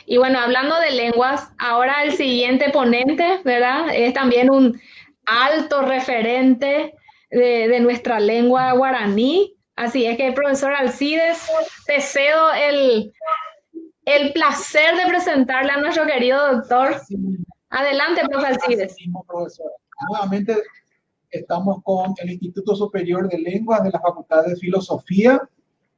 Y bueno, hablando de lenguas, ahora el siguiente ponente, ¿verdad? Es también un alto referente de nuestra lengua guaraní. Así es que, profesor Alcides, te cedo el placer de presentarle a nuestro querido doctor. Así mismo, Adelante, profe así Alcides. mismo, profesora. Nuevamente estamos con el Instituto Superior de Lenguas de la Facultad de Filosofía,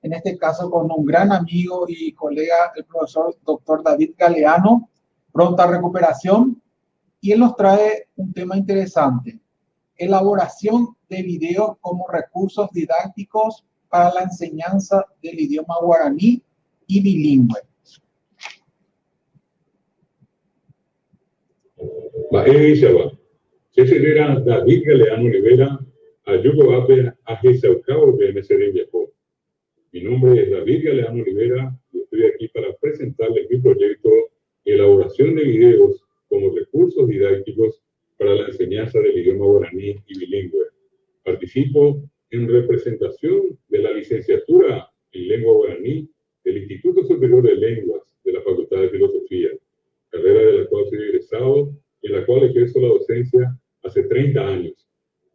en este caso con un gran amigo y colega, el profesor doctor David Galeano, pronta recuperación, y él nos trae un tema interesante: elaboración de videos como recursos didácticos para la enseñanza del idioma guaraní y bilingüe. Maesha, Cesarera David Galeano Rivera, Ayugo Ape, Ajesaucao de MCD Viajó. Mi nombre es David Galeano Rivera y estoy aquí para presentarles mi proyecto Elaboración de videos como recursos didácticos para la enseñanza del idioma guaraní y bilingüe. Participo en representación de la licenciatura en lengua guaraní del Instituto Superior de Lenguas de la Facultad de Filosofía, carrera de la cual soy egresado y en la cual ejerzo la docencia hace 30 años.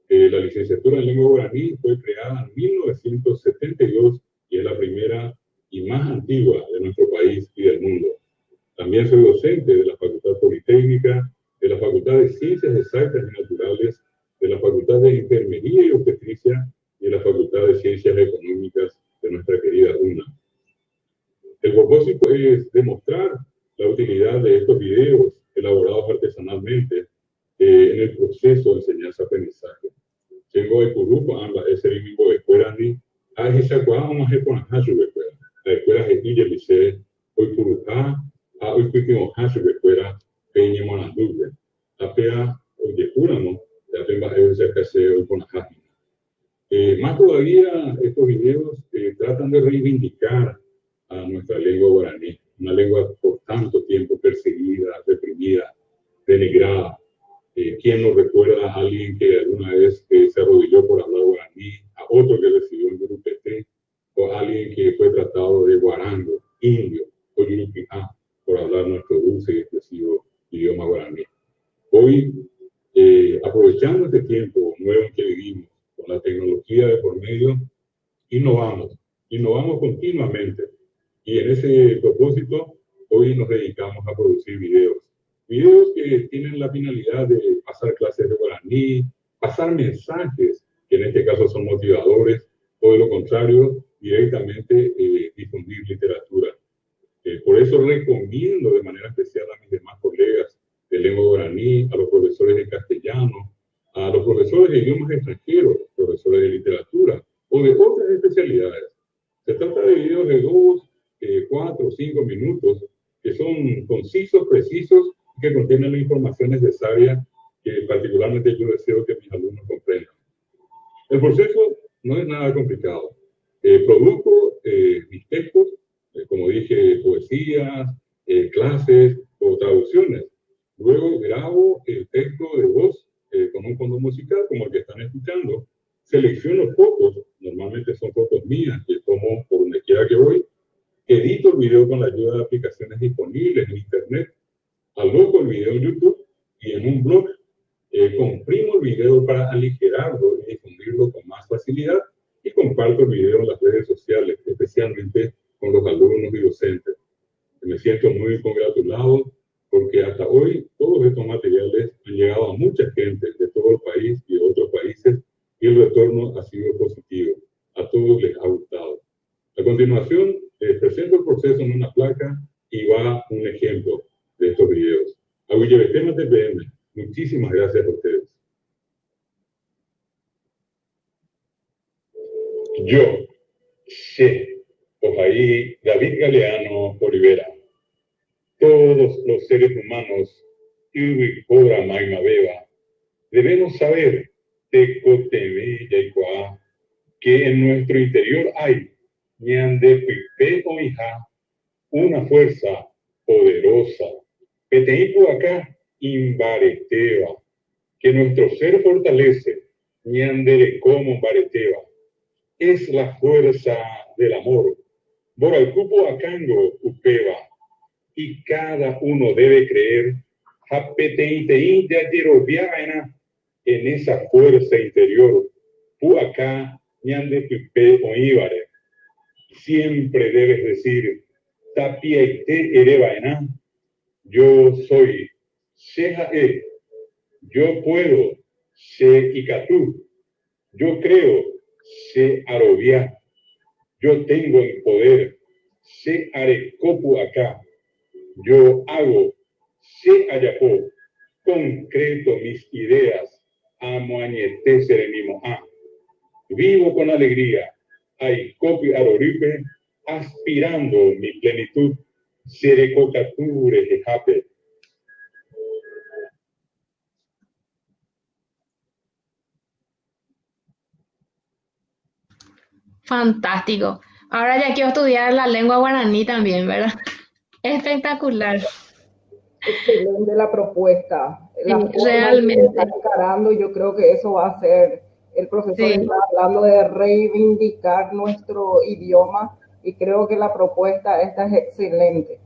La licenciatura en lengua guaraní fue creada en 1972 y es la primera y más antigua de nuestro país y del mundo. También soy docente de la Facultad Politécnica, de la Facultad de Ciencias Exactas y Naturales, de la Facultad de Enfermería y Obstetricia y de la Facultad de Ciencias Económicas de nuestra querida UNA. El propósito es demostrar la utilidad de estos videos elaborados artesanalmente en el proceso de enseñanza-aprendizaje. Tengo el grupo ambas ese mismo de escuela ni a esa cuadra más con hasu de escuela. La escuela es ella dice hoy puruja a hoy piquemo hasu de escuela peña monanduque. Apea hoy de curamo ya tengo esa que se hoy con hasu. Más todavía estos videos tratan de reivindicar a nuestra lengua guaraní, una lengua por tanto tiempo perseguida, reprimida, denigrada. ¿Quién nos recuerda a alguien que alguna vez se arrodilló por hablar guaraní, a otro que recibió en Yurupete, o a alguien que fue tratado de guarango, indio o yurupijá por hablar nuestro dulce y expresivo idioma guaraní? Hoy, aprovechando este tiempo nuevo en que vivimos, con la tecnología de por medio, innovamos continuamente. Y en ese propósito, hoy nos dedicamos a producir videos que tienen la finalidad de pasar clases de guaraní, pasar mensajes, que en este caso son motivadores, o de lo contrario, directamente difundir literatura. Por eso recomiendo de manera especial a mis demás colegas de lengua guaraní, a los profesores de castellano, a los profesores de idiomas extranjeros, profesores de literatura o de otras especialidades. Se trata de videos de 2, 4, 5 minutos que son concisos, precisos y que contienen la información necesaria que particularmente yo deseo que mis alumnos comprendan. El proceso no es nada complicado. Produzco mis textos, como dije, poesías, clases o traducciones. Luego grabo el texto de voz con un fondo musical como el que están escuchando. Selecciono fotos, normalmente son fotos mías que tomo por donde quiera que voy. Edito el video con la ayuda de aplicaciones disponibles en Internet. Alojo el video en YouTube y en un blog. Comprimo el video para aligerarlo y difundirlo con más facilidad y comparto el video en las redes sociales, especialmente con los alumnos y docentes. Me siento muy congratulado porque hasta hoy todos estos materiales han llegado a mucha gente de todo el país y de otros países y el retorno ha sido positivo. A todos les ha gustado. A continuación, presento el proceso en una placa y va un ejemplo de estos videos. Aguillevetema TPM, muchísimas gracias a ustedes. Yo, sé, Ojaí David Galeano Olivera, todos los seres humanos, Iwi Cora Maima Beba, debemos saber, Teco, Teme, Yaikuá, que en nuestro interior hay, Ñande, Pipe o Hija, una fuerza poderosa, Peteipo acá, Imbareteba, que nuestro ser fortalece, Ñandere como Bareteba, es la fuerza del amor, Boralcupo Acango, Upeba, y cada uno debe creer en esa fuerza interior. Siempre debes decir, yo soy, yo puedo, yo creo, yo tengo el poder, acá, yo hago, concreto mis ideas, vivo con alegría, aspirando mi plenitud, Fantástico. Ahora ya quiero estudiar la lengua guaraní también, ¿verdad? Espectacular. Excelente la propuesta. La Sí, realmente. está encarando, yo creo que eso va a ser, el profesor Sí. está hablando de reivindicar nuestro idioma y creo que la propuesta esta es excelente.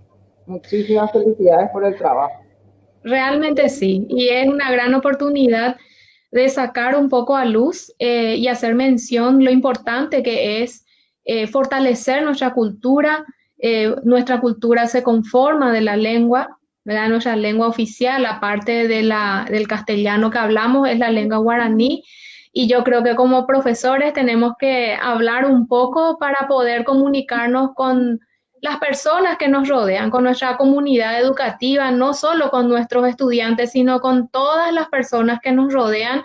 Muchísimas felicidades por el trabajo. Realmente sí, y es una gran oportunidad de sacar un poco a luz y hacer mención lo importante que es fortalecer nuestra cultura. Nuestra cultura se conforma de la lengua, ¿verdad? Nuestra lengua oficial, aparte de del castellano que hablamos, es la lengua guaraní. Y yo creo que como profesores tenemos que hablar un poco para poder comunicarnos con las personas que nos rodean, con nuestra comunidad educativa, no solo con nuestros estudiantes, sino con todas las personas que nos rodean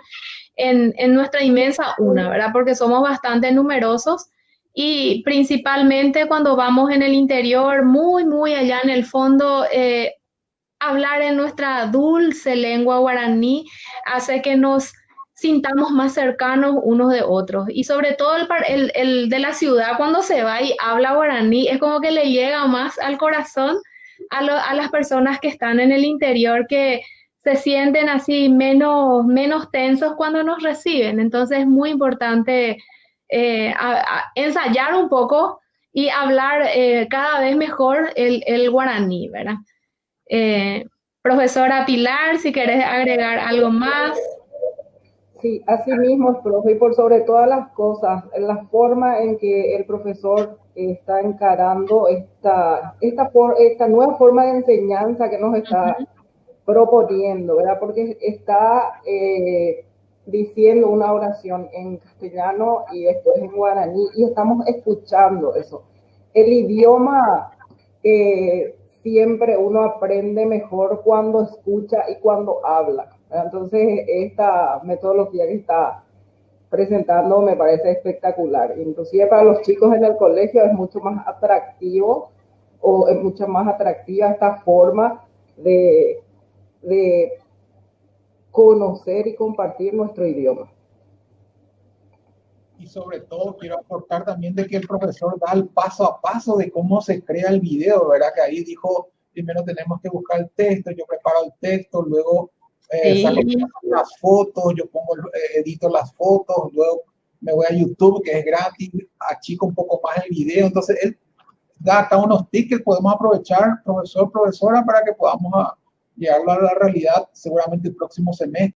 en nuestra inmensa una, ¿verdad? Porque somos bastante numerosos y principalmente cuando vamos en el interior, muy, muy allá en el fondo, hablar en nuestra dulce lengua guaraní hace que nos sintamos más cercanos unos de otros. Y sobre todo el de la ciudad, cuando se va y habla guaraní, es como que le llega más al corazón a las personas que están en el interior, que se sienten así menos tensos cuando nos reciben. Entonces es muy importante ensayar un poco y hablar cada vez mejor el guaraní, ¿verdad? Profesora Pilar, si querés agregar algo más. Sí, así mismo, profe, y por sobre todas las cosas, la forma en que el profesor está encarando esta nueva forma de enseñanza que nos está proponiendo, ¿verdad? Porque está diciendo una oración en castellano y después en guaraní, y estamos escuchando eso. El idioma, siempre uno aprende mejor cuando escucha y cuando habla. Entonces, esta metodología que está presentando me parece espectacular. Inclusive para los chicos en el colegio es mucho más atractivo, o es mucho más atractiva esta forma de conocer y compartir nuestro idioma. Y sobre todo quiero aportar también de que el profesor da el paso a paso de cómo se crea el video, ¿verdad? Que ahí dijo, primero tenemos que buscar el texto, yo preparo el texto, luego saco las fotos, yo edito las fotos, luego me voy a YouTube, que es gratis, achico un poco más el video. Entonces él da acá unos tips que podemos aprovechar, profesor, profesora, para que podamos llevarlo a la realidad seguramente el próximo semestre.